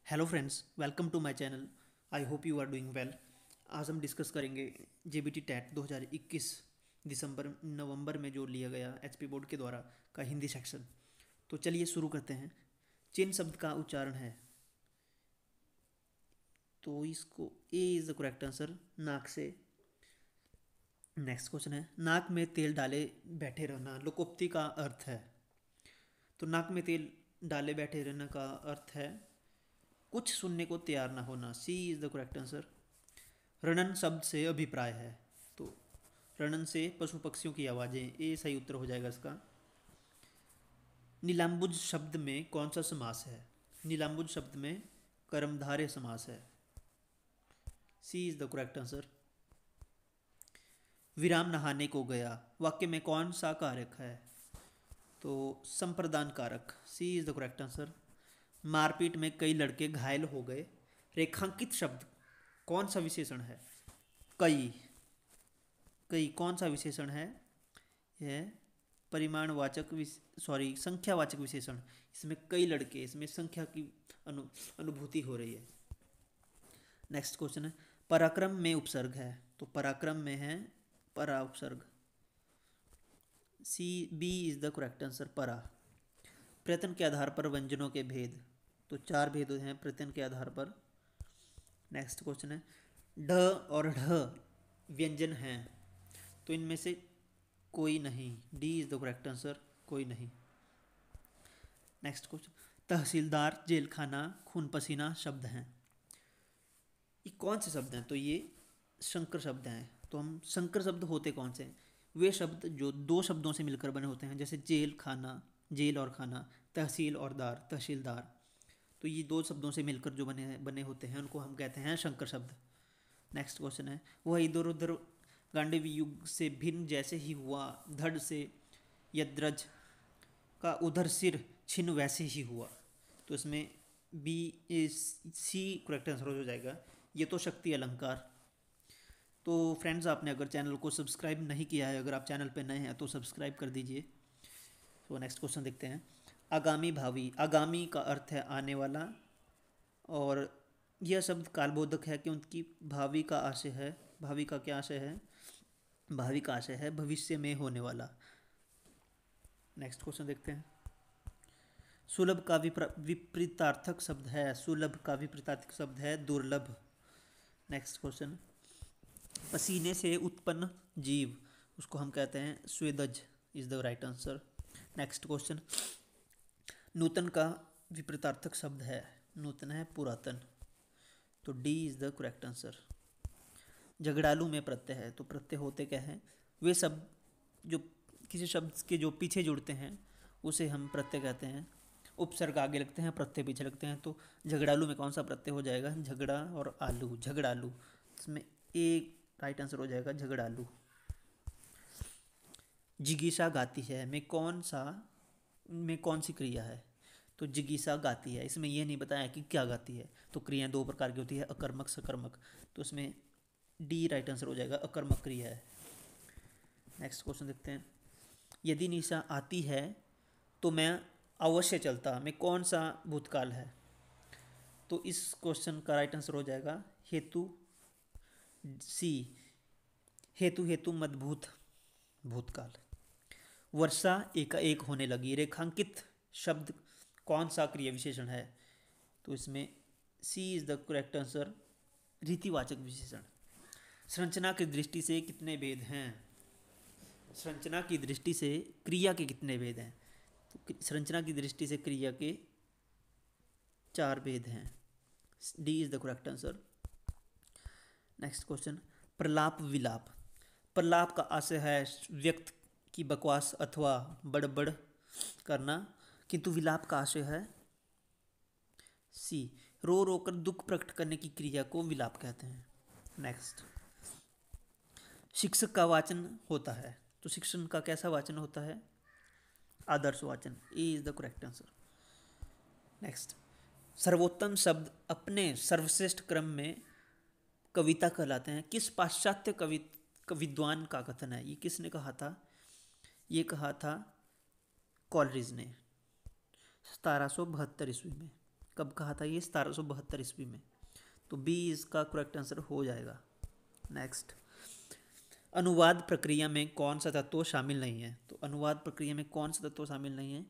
Hello friends, welcome to my channel. I hope you are doing well. आज हम discuss करेंगे JBT TET 2021 दिसंबर नवंबर में जो लिया गया एचपी बोर्ड के द्वारा का हिंदी सेक्शन। तो चलिए शुरू करते हैं। चिन शब्द का उच्चारण है, तो इसको A is the correct answer, नाक से। नेक्स्ट क्वेश्चन है, नाक में तेल डाले बैठे रहना लोकोक्ति का अर्थ है। तो नाक में तेल डाले बैठे रहने का अर्थ है कुछ सुनने को तैयार ना होना। सी इज़ द करेक्ट आंसर। रणन शब्द से अभिप्राय है, तो रणन से पशु पक्षियों की आवाज़ें, ए सही उत्तर हो जाएगा इसका। नीलाम्बुज शब्द में कौन सा समास है? नीलाम्बुज शब्द में कर्मधारय समास है। सी इज़ द करेक्ट आंसर। विराम नहाने को गया वाक्य में कौन सा कारक है? तो संप्रदान कारक। सी इज़ द करेक्ट आंसर। मारपीट में कई लड़के घायल हो गए, रेखांकित शब्द कौन सा विशेषण है? कई। कई कौन सा विशेषण है? यह परिमाणवाचक संख्यावाचक विशेषण। इसमें कई लड़के, इसमें संख्या की अनुभूति हो रही है। नेक्स्ट क्वेश्चन है, पराक्रम में उपसर्ग है, तो पराक्रम में है परा उपसर्ग। C B is the correct answer, परा। प्रत्यन के आधार पर व्यंजनों के भेद, तो 4 भेद हैं प्रत्यन के आधार पर। नेक्स्ट क्वेश्चन है, ढ और ढ व्यंजन हैं, तो इनमें से कोई नहीं। D is the correct answer, कोई नहीं। नेक्स्ट क्वेश्चन, तहसीलदार, जेल खाना, खून पसीना शब्द हैं। ये कौन से शब्द हैं? तो ये संकर शब्द हैं। तो हम संकर शब्द होते कौन से हैं? वे शब्द जो दो शब्दों से मिलकर बने होते हैं, जैसे जेल खाना, जेल और खाना, तहसील और दार, तहसीलदार। तो ये दो शब्दों से मिलकर जो बने होते हैं उनको हम कहते हैं संकर शब्द। नेक्स्ट क्वेश्चन है, वह इधर उधर गांडीव युग से भिन्न जैसे ही हुआ, धड़ से यद्रज का उधर सिर छिन्न वैसे ही हुआ। तो इसमें बी सी करेक्ट आंसर हो जाएगा। ये तो शक्ति अलंकार। तो फ्रेंड्स, आपने अगर चैनल को सब्सक्राइब नहीं किया है, अगर आप चैनल पे नए हैं तो सब्सक्राइब कर दीजिए। तो नेक्स्ट क्वेश्चन देखते हैं, आगामी भावी। आगामी का अर्थ है आने वाला, और यह शब्द कालबोधक है क्योंकि भावी का आशय है। भावी का क्या आशय है? भावी का आशय है भविष्य में होने वाला। नेक्स्ट क्वेश्चन देखते हैं, सुलभ का विपरीतार्थक शब्द है। सुलभ का विपरीतार्थक शब्द है दुर्लभ। नेक्स्ट क्वेश्चन, पसीने से उत्पन्न जीव, उसको हम कहते हैं स्वेदज, is the right answer. Next question, नूतन का विपरीतार्थक शब्द है, नूतन है पुरातन, तो D is the correct answer. झगड़ालू में प्रत्यय है, तो प्रत्यय होते क्या हैं? वे शब्द जो किसी शब्द के जो पीछे जुड़ते हैं उसे हम प्रत्यय कहते हैं। उपसर्ग आगे लगते हैं, प्रत्यय पीछे लगते हैं। तो झगड़ालू में कौन सा प्रत्यय हो जाएगा? झगड़ा और आलू, झगड़ालू। इसमें एक राइट आंसर हो जाएगा झगड़ालू। जिगीसा गाती है में कौन सी क्रिया है? तो जिगीसा गाती है, इसमें यह नहीं बताया कि क्या गाती है। तो क्रियाएं दो प्रकार की होती है, अकर्मक सकर्मक। तो इसमें डी राइट आंसर हो जाएगा, अकर्मक क्रिया है। नेक्स्ट क्वेश्चन देखते हैं, यदि निशा आती है तो मैं अवश्य चलता में कौन सा भूतकाल है? तो इस क्वेश्चन का राइट आंसर हो जाएगा हेतु, सी हेतु हेतु मदभूत, भूतकाल। वर्षा एकाएक होने लगी, रेखांकित शब्द कौन सा क्रिया विशेषण है? तो इसमें सी इज द करेक्ट आंसर, रीतिवाचक विशेषण। संरचना की दृष्टि से कितने भेद हैं? संरचना की दृष्टि से क्रिया के कितने भेद हैं? तो संरचना की दृष्टि से क्रिया के 4 भेद हैं। D is the correct answer. Next question, प्रलाप विलाप। प्रलाप का आशय है व्यक्त की बकवास अथवा बड़बड़ करना, किंतु विलाप का आशय है सी रो रो कर दुख प्रकट करने की क्रिया को विलाप कहते हैं। नेक्स्ट, शिक्षक का वाचन होता है, तो शिक्षण का कैसा वाचन होता है? आदर्श वाचन। A is the correct answer. Next, सर्वोत्तम शब्द अपने सर्वश्रेष्ठ क्रम में कविता कहलाते हैं। किस पाश्चात्य विद्वान का कथन है? ये किसने कहा था? ये कहा था कॉलरिज ने 1772 ईस्वी में। कब कहा था ये? 1772 ईस्वी में। तो बी इसका करेक्ट आंसर हो जाएगा। नेक्स्ट, अनुवाद प्रक्रिया में कौन सा तत्व शामिल नहीं है? तो अनुवाद प्रक्रिया में कौन सा तत्व शामिल नहीं है?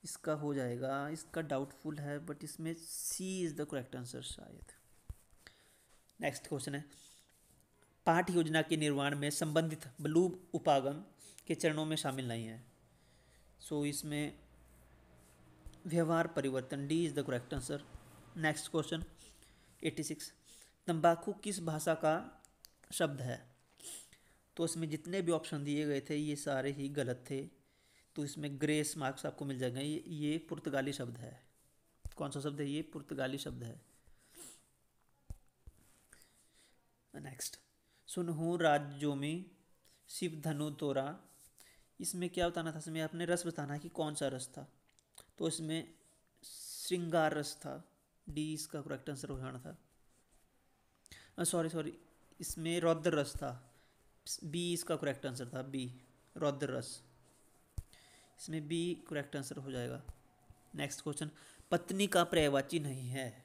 इसका हो जाएगा, इसका डाउटफुल है बट इसमें सी इज द करेक्ट आंसर शायद। नेक्स्ट क्वेश्चन है, पाठ योजना के निर्माण में संबंधित ब्लू उपागम के चरणों में शामिल नहीं है। सो इसमें व्यवहार परिवर्तन, D is the correct answer. Next question 86, तंबाकू किस भाषा का शब्द है? तो इसमें जितने भी ऑप्शन दिए गए थे ये सारे ही गलत थे, तो इसमें ग्रेस मार्क्स आपको मिल जाएंगे। ये पुर्तगाली शब्द है। कौन सा शब्द है? ये पुर्तगाली शब्द है। नेक्स्ट, सुनहु राज्यों में शिव धनु तोरा, इसमें क्या बताना था? इसमें आपने रस बताना है कि कौन सा रस था। तो इसमें श्रृंगार रस था, डी इसका करेक्ट आंसर हो जाना था। सॉरी, इसमें रौद्र रस था, बी इसका करेक्ट आंसर था, बी रौद्र रस। इसमें बी करेक्ट आंसर हो जाएगा। नेक्स्ट क्वेश्चन, पत्नी का पर्यायवाची नहीं है।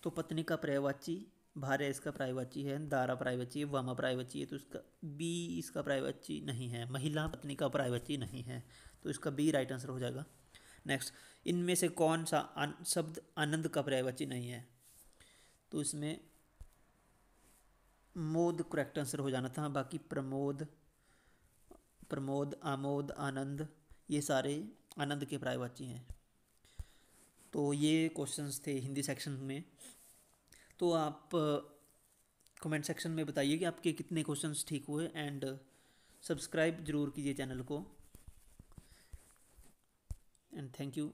तो पत्नी का पर्यायवाची भार्या इसका पर्यायवाची है, दारा पर्यायवाची है, वामा पर्यायवाची है, तो इसका बी इसका पर्यायवाची नहीं है। महिला पत्नी का पर्यायवाची नहीं है, तो इसका बी राइट आंसर हो जाएगा। नेक्स्ट, इनमें से कौन सा शब्द आनंद का पर्यायवाची नहीं है? तो इसमें मोद करेक्ट आंसर हो जाना था, बाकी प्रमोद, आमोद, आनंद, ये सारे आनंद के पर्यायवाची हैं। तो ये क्वेश्चंस थे हिंदी सेक्शन में। तो आप कमेंट सेक्शन में बताइए कि आपके कितने क्वेश्चंस ठीक हुए, एंड सब्सक्राइब ज़रूर कीजिए चैनल को, एंड थैंक यू।